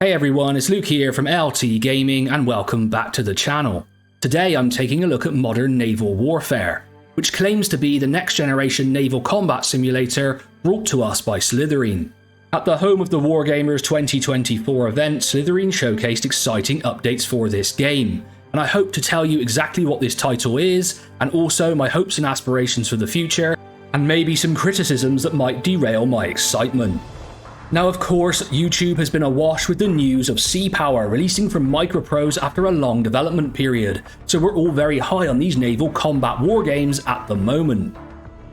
Hey everyone, it's Luke here from LT Gaming and welcome back to the channel. Today I'm taking a look at Modern Naval Warfare, which claims to be the next generation naval combat simulator brought to us by Slitherine. At the home of the Wargamers 2024 event, Slitherine showcased exciting updates for this game, and I hope to tell you exactly what this title is, and also my hopes and aspirations for the future, and maybe some criticisms that might derail my excitement. Now of course, YouTube has been awash with the news of Sea Power releasing from Microprose after a long development period, so we're all very high on these naval combat wargames at the moment.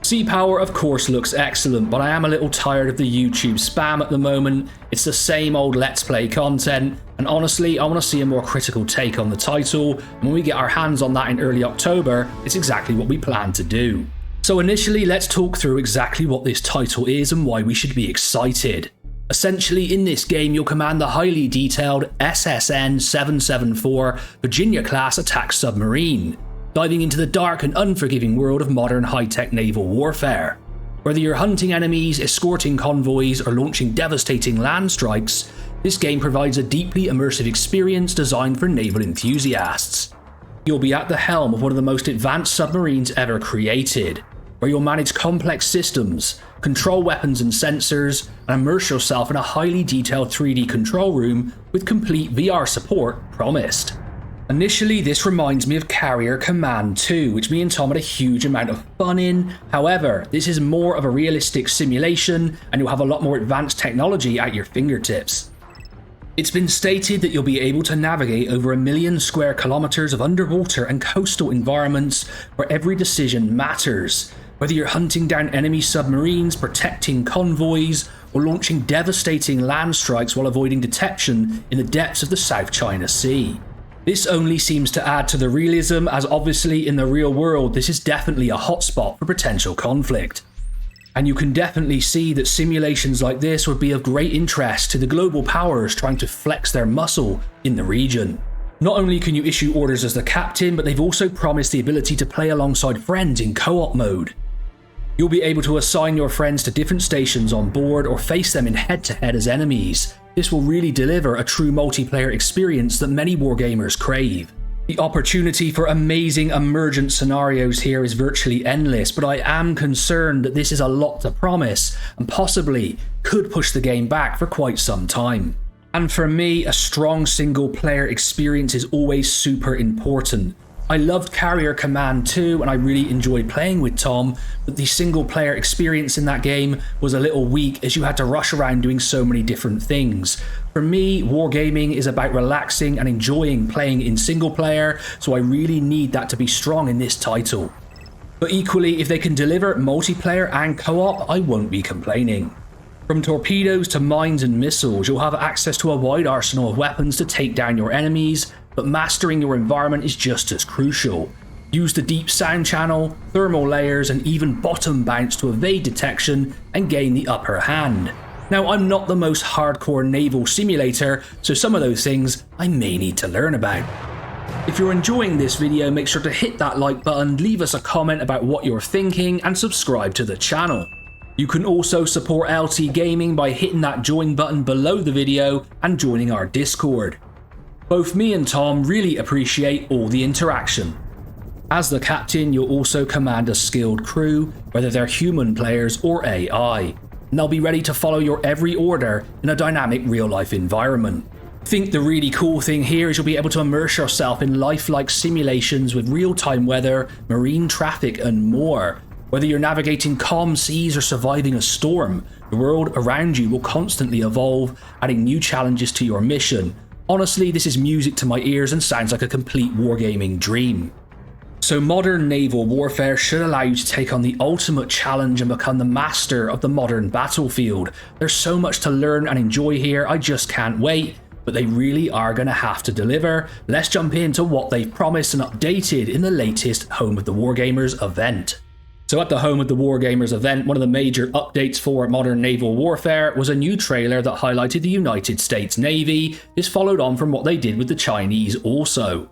Sea Power of course looks excellent, but I am a little tired of the YouTube spam at the moment. It's the same old Let's Play content, and honestly I want to see a more critical take on the title, and when we get our hands on that in early October, it's exactly what we plan to do. So initially let's talk through exactly what this title is and why we should be excited. Essentially, in this game, you'll command the highly detailed SSN-774 Virginia-class attack submarine, diving into the dark and unforgiving world of modern high-tech naval warfare. Whether you're hunting enemies, escorting convoys, or launching devastating land strikes, this game provides a deeply immersive experience designed for naval enthusiasts. You'll be at the helm of one of the most advanced submarines ever created, where you'll manage complex systems, control weapons and sensors, and immerse yourself in a highly detailed 3D control room with complete VR support promised. Initially, this reminds me of Carrier Command 2, which me and Tom had a huge amount of fun in. However, this is more of a realistic simulation, and you'll have a lot more advanced technology at your fingertips. It's been stated that you'll be able to navigate over 1 million square kilometers of underwater and coastal environments where every decision matters. Whether you're hunting down enemy submarines, protecting convoys, or launching devastating land strikes while avoiding detection in the depths of the South China Sea. This only seems to add to the realism, as obviously in the real world this is definitely a hotspot for potential conflict. And you can definitely see that simulations like this would be of great interest to the global powers trying to flex their muscle in the region. Not only can you issue orders as the captain, but they've also promised the ability to play alongside friends in co-op mode. You'll be able to assign your friends to different stations on board or face them in head-to-head as enemies. This will really deliver a true multiplayer experience that many wargamers crave. The opportunity for amazing emergent scenarios here is virtually endless, but I am concerned that this is a lot to promise and possibly could push the game back for quite some time. And for me, a strong single player experience is always super important. I loved Carrier Command 2 and I really enjoyed playing with Tom, but the single player experience in that game was a little weak as you had to rush around doing so many different things. For me, wargaming is about relaxing and enjoying playing in single player, so I really need that to be strong in this title. But equally, if they can deliver multiplayer and co-op, I won't be complaining. From torpedoes to mines and missiles, you'll have access to a wide arsenal of weapons to take down your enemies, but mastering your environment is just as crucial. Use the deep sound channel, thermal layers, and even bottom bounce to evade detection and gain the upper hand. Now, I'm not the most hardcore naval simulator, so some of those things I may need to learn about. If you're enjoying this video, make sure to hit that like button, leave us a comment about what you're thinking, and subscribe to the channel. You can also support LT Gaming by hitting that join button below the video and joining our Discord. Both me and Tom really appreciate all the interaction. As the captain, you'll also command a skilled crew, whether they're human players or AI, and they'll be ready to follow your every order in a dynamic real-life environment. I think the really cool thing here is you'll be able to immerse yourself in lifelike simulations with real-time weather, marine traffic, and more. Whether you're navigating calm seas or surviving a storm, the world around you will constantly evolve, adding new challenges to your mission. Honestly, this is music to my ears and sounds like a complete wargaming dream. So Modern Naval Warfare should allow you to take on the ultimate challenge and become the master of the modern battlefield. There's so much to learn and enjoy here, I just can't wait, but they really are going to have to deliver. Let's jump into what they've promised and updated in the latest Home of the Wargamers event. So at the Home of the Wargamers event, one of the major updates for Modern Naval Warfare was a new trailer that highlighted the United States Navy. This followed on from what they did with the Chinese also.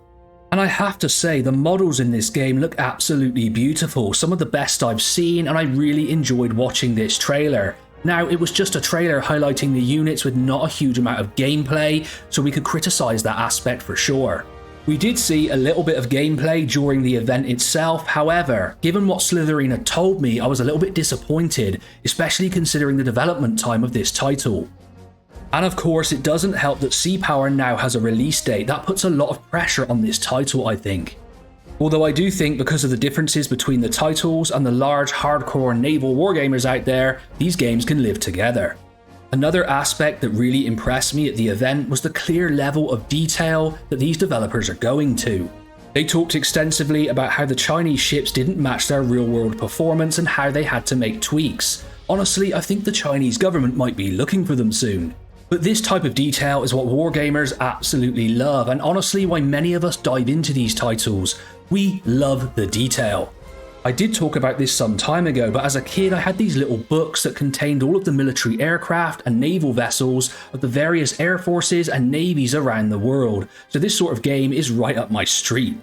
And I have to say, the models in this game look absolutely beautiful, some of the best I've seen, and I really enjoyed watching this trailer. Now, it was just a trailer highlighting the units with not a huge amount of gameplay, so we could criticise that aspect for sure. We did see a little bit of gameplay during the event itself, however, given what Slitherine had told me, I was a little bit disappointed, especially considering the development time of this title. And of course, it doesn't help that Sea Power now has a release date. That puts a lot of pressure on this title, I think. Although I do think because of the differences between the titles and the large hardcore naval wargamers out there, these games can live together. Another aspect that really impressed me at the event was the clear level of detail that these developers are going to. They talked extensively about how the Chinese ships didn't match their real-world performance and how they had to make tweaks. Honestly, I think the Chinese government might be looking for them soon. But this type of detail is what wargamers absolutely love, and honestly why many of us dive into these titles. We love the detail. I did talk about this some time ago, but as a kid I had these little books that contained all of the military aircraft and naval vessels of the various air forces and navies around the world, so this sort of game is right up my street.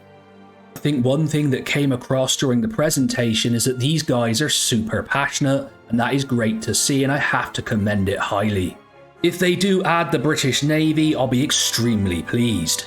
I think one thing that came across during the presentation is that these guys are super passionate, and that is great to see, and I have to commend it highly. If they do add the British Navy, I'll be extremely pleased.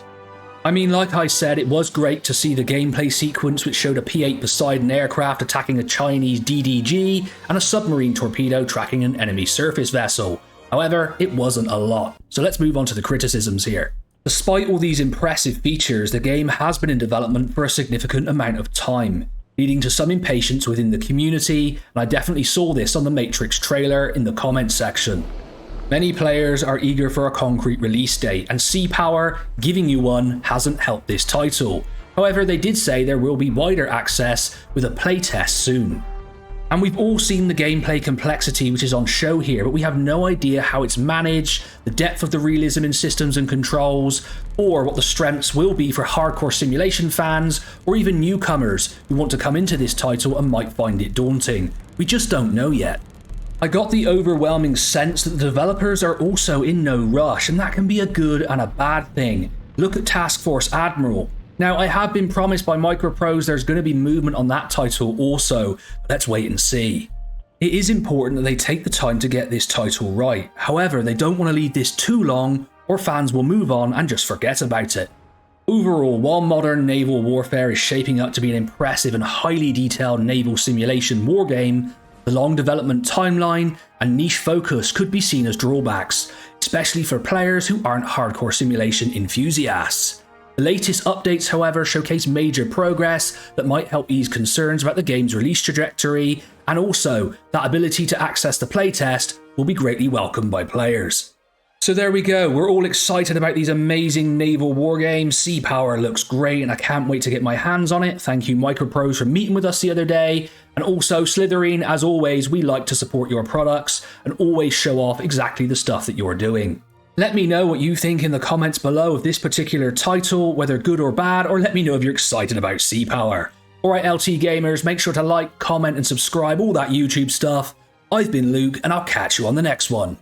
I mean, like I said, it was great to see the gameplay sequence which showed a P-8 Poseidon aircraft attacking a Chinese DDG and a submarine torpedo tracking an enemy surface vessel. However, it wasn't a lot. So let's move on to the criticisms here. Despite all these impressive features, the game has been in development for a significant amount of time, leading to some impatience within the community, and I definitely saw this on the Matrix trailer in the comments section. Many players are eager for a concrete release date, and Sea Power giving you one hasn't helped this title. However, they did say there will be wider access with a playtest soon. And we've all seen the gameplay complexity which is on show here, but we have no idea how it's managed, the depth of the realism in systems and controls, or what the strengths will be for hardcore simulation fans, or even newcomers who want to come into this title and might find it daunting. We just don't know yet. I got the overwhelming sense that the developers are also in no rush, and that can be a good and a bad thing. Look at Task Force Admiral. Now, I have been promised by Microprose there's going to be movement on that title also, but let's wait and see. It is important that they take the time to get this title right. However, they don't want to leave this too long, or fans will move on and just forget about it. Overall, while Modern Naval Warfare is shaping up to be an impressive and highly detailed naval simulation wargame, the long development timeline and niche focus could be seen as drawbacks, especially for players who aren't hardcore simulation enthusiasts. The latest updates, however, showcase major progress that might help ease concerns about the game's release trajectory, and also that ability to access the playtest will be greatly welcomed by players. So there we go, we're all excited about these amazing naval wargames. Sea Power looks great and I can't wait to get my hands on it. Thank you Microprose for meeting with us the other day. And also Slitherine, as always, we like to support your products and always show off exactly the stuff that you're doing. Let me know what you think in the comments below of this particular title, whether good or bad, or let me know if you're excited about Sea Power. Alright LT gamers, make sure to like, comment and subscribe, all that YouTube stuff. I've been Luke and I'll catch you on the next one.